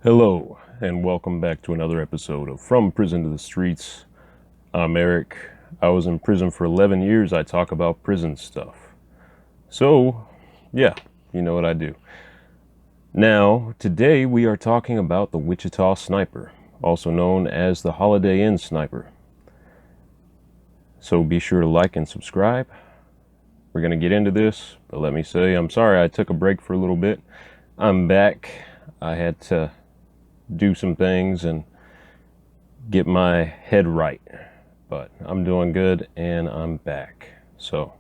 Hello, and welcome back to another episode of From Prison to the Streets. I'm Eric. I was in prison for 11 years. I talk about prison stuff. So, yeah, you know what I do. Now, today we are talking about the Wichita Sniper, also known as the Holiday Inn Sniper. So be sure to like and subscribe. We're going to get into this, but let me say I'm sorry I took a break for a little bit. I'm back. I had to do some things and get my head right, but I'm doing good and I'm back. So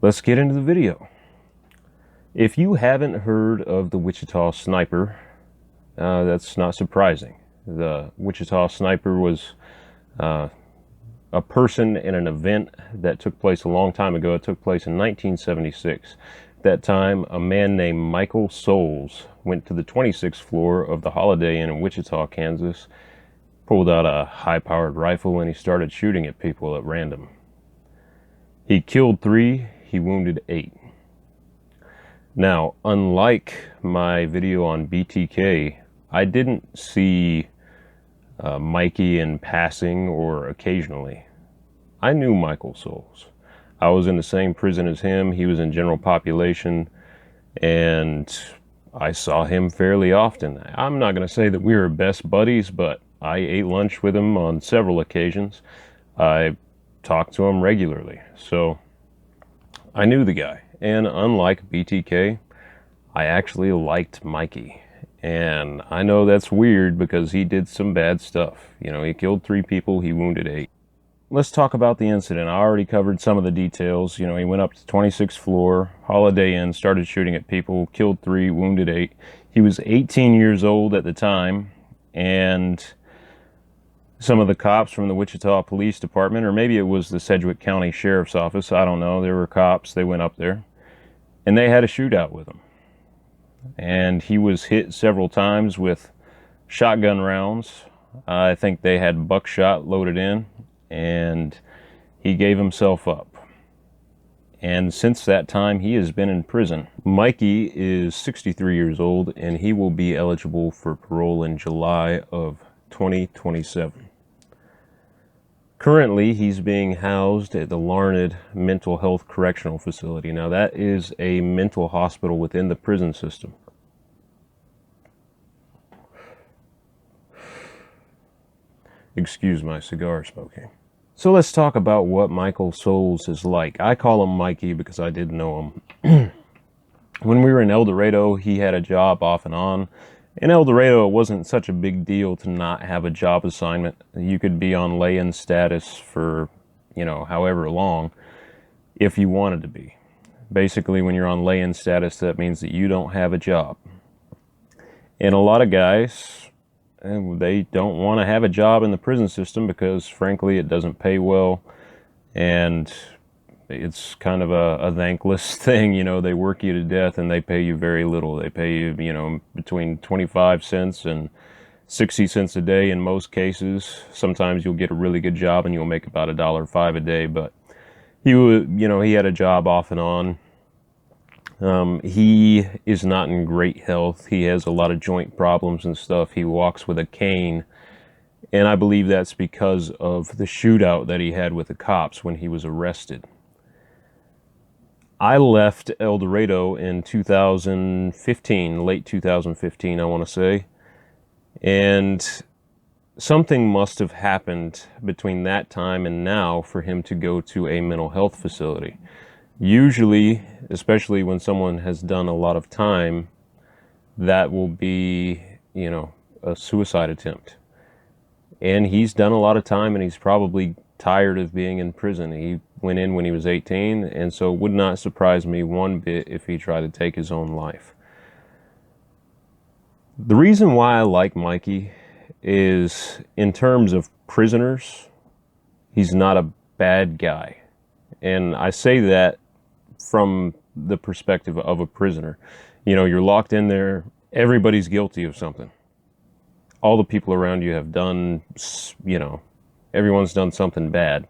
let's get into the video. If you haven't heard of the Wichita Sniper, that's not surprising. The Wichita Sniper was a person in an event that took place a long time ago. It took place in 1976. At that time, a man named Michael Souls went to the 26th floor of the Holiday Inn in Wichita, Kansas, pulled out a high-powered rifle, and he started shooting at people at random. He killed 3, he wounded 8. Now, unlike my video on BTK, I didn't see Mikey in passing or occasionally. I knew Michael Souls. I was in the same prison as him. He was in general population, and I saw him fairly often. I'm not going to say that we were best buddies, but I ate lunch with him on several occasions. I talked to him regularly. So I knew the guy. And unlike BTK, I actually liked Mikey. And I know that's weird because he did some bad stuff. You know, he killed 3 people, he wounded 8. Let's talk about the incident. I already covered some of the details. You know, he went up to the 26th floor, Holiday Inn, started shooting at people, killed 3, wounded 8. He was 18 years old at the time, and some of the cops from the Wichita Police Department, or maybe it was the Sedgwick County Sheriff's Office, I don't know, there were cops, they went up there, and they had a shootout with him. And he was hit several times with shotgun rounds. I think they had buckshot loaded in, and he gave himself up. And since that time, he has been in prison. Mikey is 63 years old, and he will be eligible for parole in July of 2027. Currently, he's being housed at the Larned Mental Health Correctional Facility. Now, that is a mental hospital within the prison system. Excuse my cigar smoking. So let's talk about what Michael Souls is like. I call him Mikey because I did know him. When we were in El Dorado, he had a job off and on. In El Dorado, it wasn't such a big deal to not have a job assignment. You could be on lay-in status for, you know, however long if you wanted to be. Basically, when you're on lay-in status, that means that you don't have a job. And a lot of guys, they don't want to have a job in the prison system because, frankly, it doesn't pay well. And it's kind of a thankless thing, you know. They work you to death and they pay you very little. They pay you, you know, between 25 cents and 60 cents a day in most cases. Sometimes you'll get a really good job and you'll make about $1.05 a day, but he had a job off and on. He is not in great health. He has a lot of joint problems and stuff. He walks with a cane, and I believe that's because of the shootout that he had with the cops when he was arrested. I left El Dorado in 2015, late 2015, I want to say, and something must have happened between that time and now for him to go to a mental health facility. Usually, especially when someone has done a lot of time, that will be, you know, a suicide attempt. And he's done a lot of time, and he's probably tired of being in prison. He went in when he was 18, and so it would not surprise me one bit if he tried to take his own life. The reason why I like Mikey is, in terms of prisoners, he's not a bad guy. And I say that from the perspective of a prisoner. You know, you're locked in there, everybody's guilty of something. All the people around you have done, you know, everyone's done something bad.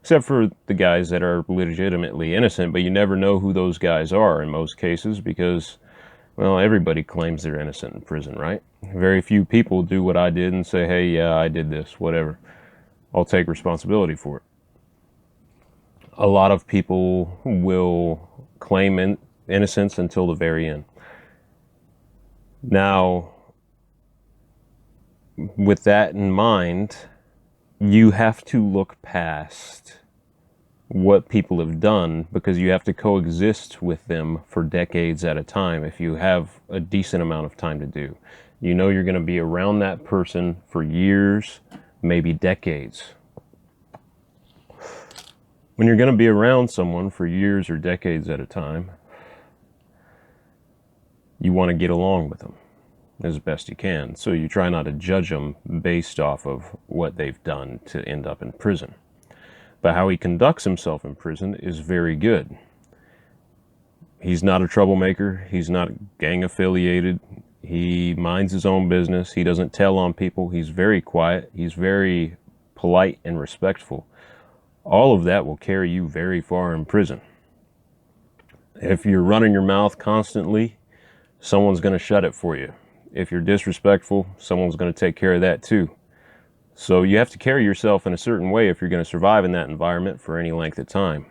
Except for the guys that are legitimately innocent, but you never know who those guys are in most cases because Well, everybody claims they're innocent in prison, right? Very few people do what I did and say, hey, yeah, I did this, whatever. I'll take responsibility for it. A lot of people will claim innocence until the very end. Now, with that in mind, you have to look past what people have done, because you have to coexist with them for decades at a time if you have a decent amount of time to do. You know you're going to be around that person for years, maybe decades. When you're going to be around someone for years or decades at a time, you want to get along with them as best you can. So you try not to judge them based off of what they've done to end up in prison. But how he conducts himself in prison is very good. He's not a troublemaker. He's not gang affiliated. He minds his own business. He doesn't tell on people. He's very quiet. He's very polite and respectful. All of that will carry you very far in prison. If you're running your mouth constantly, someone's going to shut it for you. If you're disrespectful, someone's going to take care of that too. So you have to carry yourself in a certain way if you're going to survive in that environment for any length of time.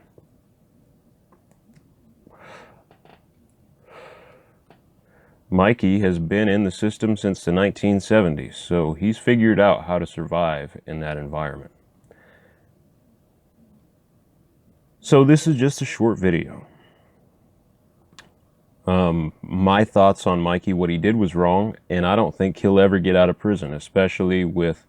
Mikey has been in the system since the 1970s, so he's figured out how to survive in that environment. So this is just a short video. My thoughts on Mikey, what he did was wrong, and I don't think he'll ever get out of prison, especially with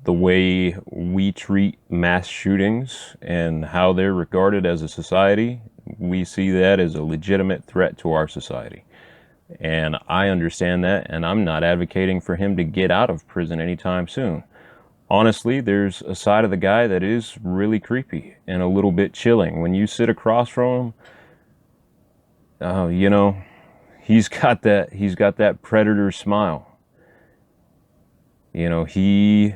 the way we treat mass shootings and how they're regarded as a society. We see that as a legitimate threat to our society. And I understand that, and I'm not advocating for him to get out of prison anytime soon. Honestly, there's a side of the guy that is really creepy and a little bit chilling. When you sit across from him, you know, he's got that predator smile. You know, you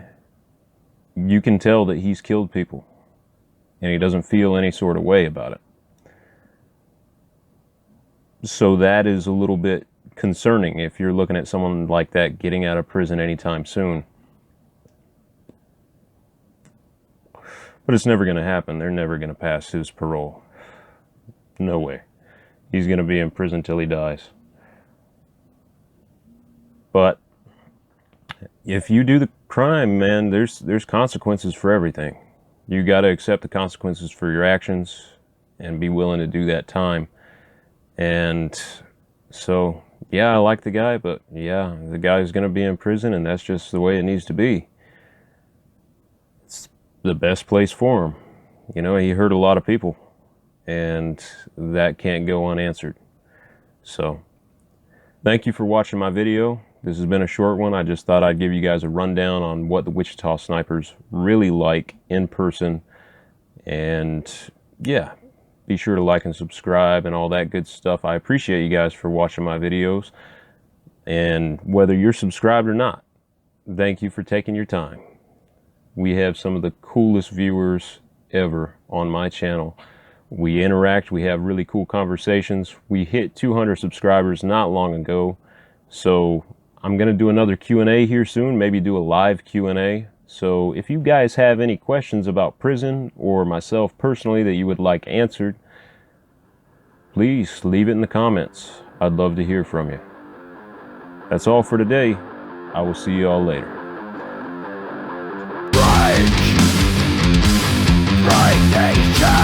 can tell that he's killed people, and he doesn't feel any sort of way about it. So that is a little bit concerning if you're looking at someone like that getting out of prison anytime soon. But it's never going to happen. They're never going to pass his parole. No way. He's going to be in prison till he dies. But if you do the crime, man, there's consequences for everything. You got to accept the consequences for your actions and be willing to do that time. And so, yeah, I like the guy, but yeah, the guy's going to be in prison, and that's just the way it needs to be. It's the best place for him. You know, he hurt a lot of people, and that can't go unanswered. So, thank you for watching my video. This has been a short one. I just thought I'd give you guys a rundown on what the Wichita Snipers really like in person. And yeah, be sure to like and subscribe and all that good stuff. I appreciate you guys for watching my videos. And whether you're subscribed or not, thank you for taking your time. We have some of the coolest viewers ever on my channel. We interact, we have really cool conversations. We hit 200 subscribers not long ago. So I'm going to do another Q&A here soon, maybe do a live Q&A. So if you guys have any questions about prison or myself personally that you would like answered, please leave it in the comments. I'd love to hear from you. That's all for today. I will see you all later. Break these chains.